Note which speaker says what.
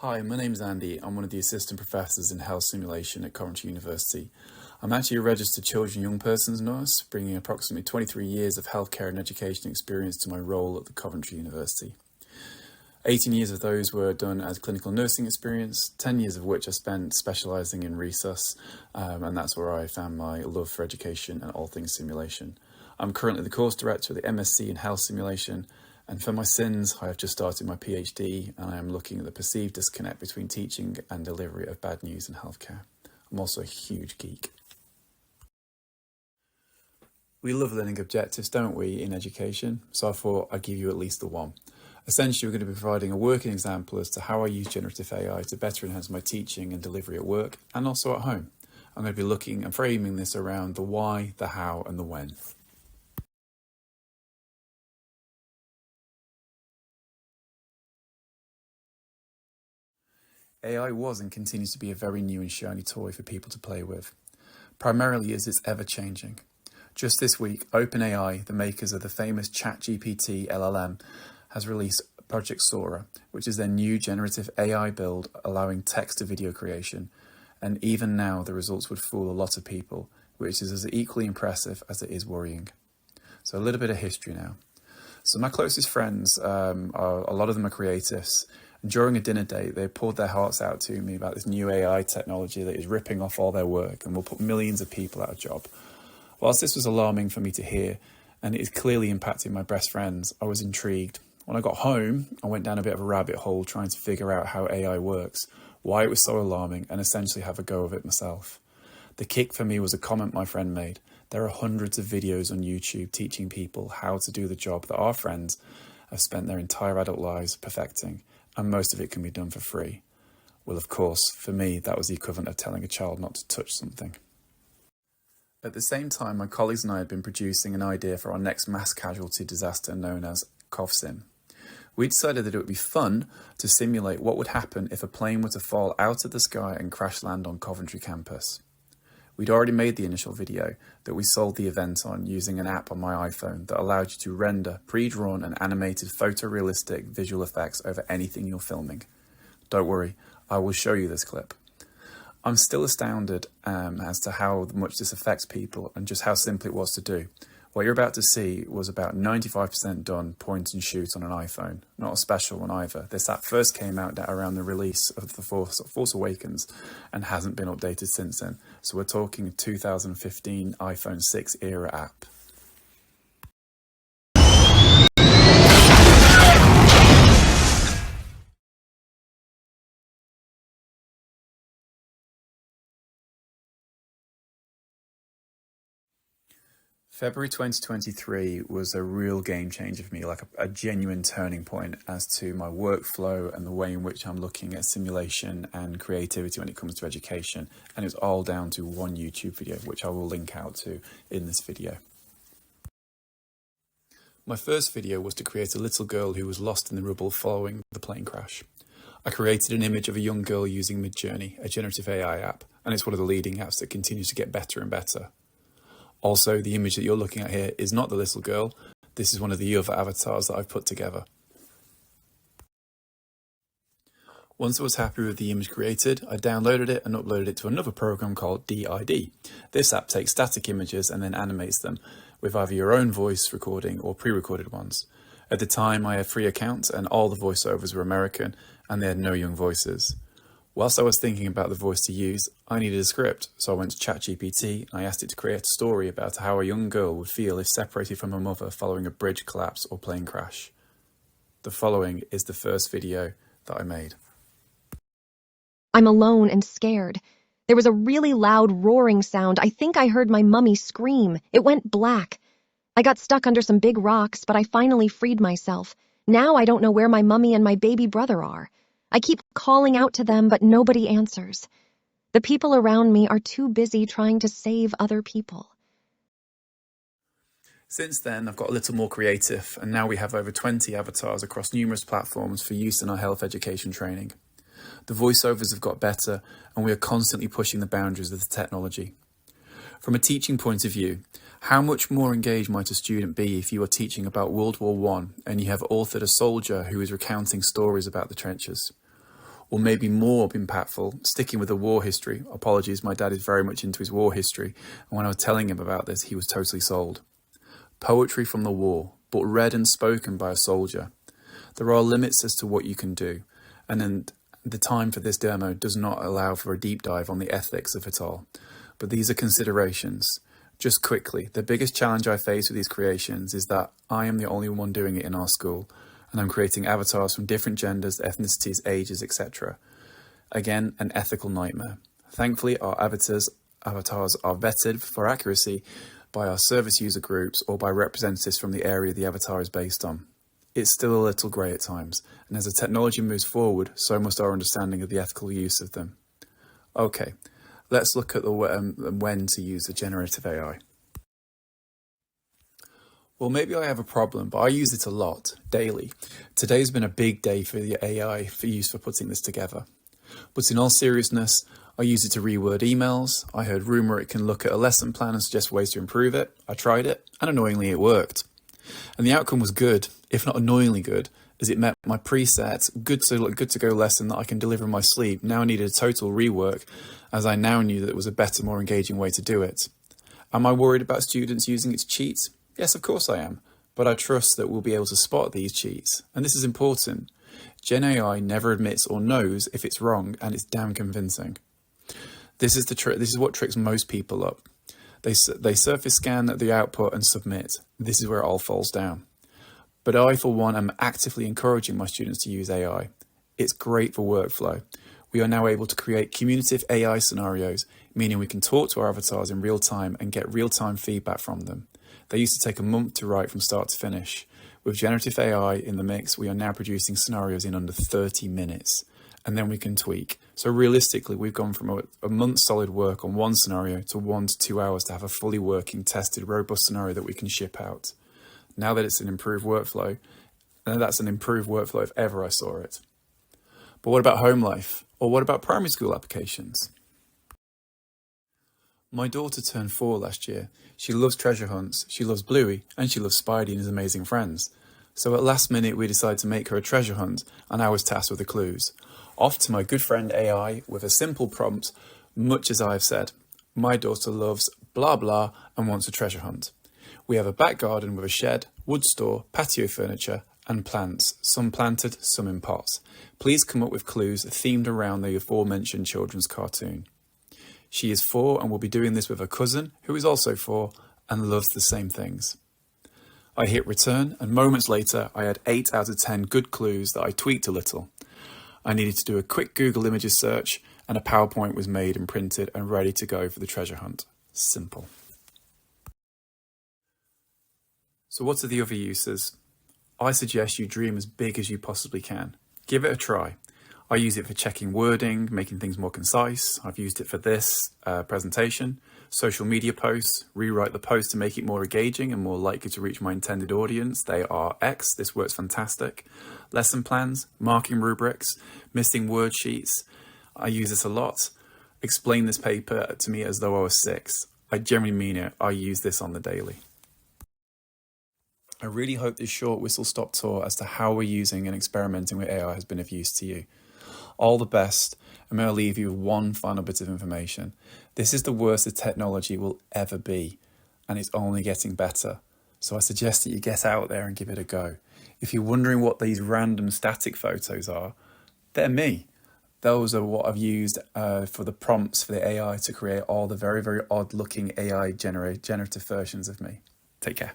Speaker 1: Hi, my name's Andy. I'm one of the assistant professors in health simulation at Coventry University. I'm actually a registered children and young persons nurse, bringing approximately 23 years of healthcare and education experience to my role at the Coventry University. 18 years of those were done as clinical nursing experience, 10 years of which I spent specialising in resus, and that's where I found my love for education and all things simulation. I'm currently the course director of the MSc in health simulation, and for my sins, I have just started my PhD, and I am looking at the perceived disconnect between teaching and delivery of bad news in healthcare. I'm also a huge geek. We love learning objectives, don't we, in education? So I thought I'd give you at least the one. Essentially, we're going to be providing a working example as to how I use generative AI to better enhance my teaching and delivery at work and also at home. I'm going to be looking and framing this around the why, the how, and the when. AI was and continues to be a very new and shiny toy for people to play with, primarily as it's ever-changing. Just this week, OpenAI, the makers of the famous ChatGPT LLM, has released Project Sora, which is their new generative AI build allowing text-to-video creation, and even now the results would fool a lot of people, which is as equally impressive as it is worrying. So a little bit of history now. So my closest friends, a lot of them are creatives. And during a dinner date, they poured their hearts out to me about this new AI technology that is ripping off all their work and will put millions of people out of job. Whilst this was alarming for me to hear, and it is clearly impacting my best friends, I was intrigued. When I got home, I went down a bit of a rabbit hole trying to figure out how AI works, why it was so alarming, and essentially have a go of it myself. The kick for me was a comment my friend made. There are hundreds of videos on YouTube teaching people how to do the job that our friends have spent their entire adult lives perfecting, and most of it can be done for free. Well, of course, for me, that was the equivalent of telling a child not to touch something. At the same time, my colleagues and I had been producing an idea for our next mass casualty disaster known as CovSim. We decided that it would be fun to simulate what would happen if a plane were to fall out of the sky and crash land on Coventry campus. We'd already made the initial video that we sold the event on using an app on my iPhone that allowed you to render pre-drawn and animated photorealistic visual effects over anything you're filming. Don't worry, I will show you this clip. I'm still astounded as to how much this affects people and just how simple it was to do. What you're about to see was about 95% done point and shoot on an iPhone, not a special one either. This app first came out around the release of The Force Awakens and hasn't been updated since then. So we're talking 2015 iPhone 6 era app. February 2023 was a real game changer for me, like a genuine turning point as to my workflow and the way in which I'm looking at simulation and creativity when it comes to education. And it's all down to one YouTube video, which I will link out to in this video. My first video was to create a little girl who was lost in the rubble following the plane crash. I created an image of a young girl using Midjourney, a generative AI app, and it's one of the leading apps that continues to get better and better. Also, the image that you're looking at here is not the little girl. This is one of the other avatars that I've put together. Once I was happy with the image created, I downloaded it and uploaded it to another program called DID. This app takes static images and then animates them with either your own voice recording or pre-recorded ones. At the time, I had free accounts and all the voiceovers were American and they had no young voices. Whilst I was thinking about the voice to use, I needed a script, so I went to ChatGPT and I asked it to create a story about how a young girl would feel if separated from her mother following a bridge collapse or plane crash. The following is the first video that I made.
Speaker 2: I'm alone and scared. There was a really loud roaring sound. I think I heard my mummy scream. It went black. I got stuck under some big rocks, but I finally freed myself. Now I don't know where my mummy and my baby brother are. I keep calling out to them, but nobody answers. The people around me are too busy trying to save other people.
Speaker 1: Since then, I've got a little more creative, and now we have over 20 avatars across numerous platforms for use in our health education training. The voiceovers have got better, and we are constantly pushing the boundaries of the technology. From a teaching point of view, how much more engaged might a student be if you are teaching about World War I and you have authored a soldier who is recounting stories about the trenches? Or maybe more impactful, sticking with the war history. Apologies, my dad is very much into his war history, and when I was telling him about this, he was totally sold. Poetry from the war, but read and spoken by a soldier. There are limits as to what you can do, and then the time for this demo does not allow for a deep dive on the ethics of it all. But these are considerations. Just quickly, the biggest challenge I face with these creations is that I am the only one doing it in our school, and I'm creating avatars from different genders, ethnicities, ages, etc. Again, an ethical nightmare. Thankfully, our avatars are vetted for accuracy by our service user groups or by representatives from the area the avatar is based on. It's still a little grey at times, and as the technology moves forward, so must our understanding of the ethical use of them. Okay, let's look at the when to use the generative AI. Well, maybe I have a problem, but I use it a lot, daily. Today's been a big day for the AI for use for putting this together. But in all seriousness, I use it to reword emails. I heard rumour it can look at a lesson plan and suggest ways to improve it. I tried it, and annoyingly it worked. And the outcome was good, if not annoyingly good, as it met my preset, good to go lesson that I can deliver in my sleep now needed a total rework, as I now knew that it was a better, more engaging way to do it. Am I worried about students using it to cheat? Yes, of course I am, but I trust that we'll be able to spot these cheats, and this is important. Gen AI never admits or knows if it's wrong, and it's damn convincing. This is the trick. This is what tricks most people up. They surface scan the output and submit. This is where it all falls down. But I, for one, am actively encouraging my students to use AI. It's great for workflow. We are now able to create cumulative AI scenarios, meaning we can talk to our avatars in real time and get real-time feedback from them. They used to take a month to write from start to finish. With generative AI in the mix, we are now producing scenarios in under 30 minutes, and then we can tweak. So realistically, we've gone from a month's solid work on one scenario to 1 to 2 hours to have a fully working, tested, robust scenario that we can ship out. Now that it's an improved workflow, and that's an improved workflow if ever I saw it. But what about home life? Or what about primary school applications? My daughter turned 4 last year. She loves treasure hunts, she loves Bluey, and she loves Spidey and his amazing friends. So at last minute we decided to make her a treasure hunt, and I was tasked with the clues. Off to my good friend AI with a simple prompt, much as I've said. My daughter loves blah blah and wants a treasure hunt. We have a back garden with a shed, wood store, patio furniture, and plants, some planted, some in pots. Please come up with clues themed around the aforementioned children's cartoon. She is 4 and will be doing this with her cousin, who is also 4 and loves the same things. I hit return, and moments later I had 8 out of 10 good clues that I tweaked a little. I needed to do a quick Google Images search, and a PowerPoint was made and printed and ready to go for the treasure hunt. Simple. So what are the other uses? I suggest you dream as big as you possibly can. Give it a try. I use it for checking wording, making things more concise. I've used it for this presentation, social media posts, rewrite the post to make it more engaging and more likely to reach my intended audience. They are X, this works fantastic. Lesson plans, marking rubrics, missing word sheets. I use this a lot. Explain this paper to me as though I was 6. I generally mean it. I use this on the daily. I really hope this short whistle-stop tour as to how we're using and experimenting with AI has been of use to you. All the best, and may I leave you with one final bit of information. This is the worst the technology will ever be, and it's only getting better. So I suggest that you get out there and give it a go. If you're wondering what these random static photos are, they're me. Those are what I've used for the prompts for the AI to create all the very, very odd looking AI generative versions of me. Take care.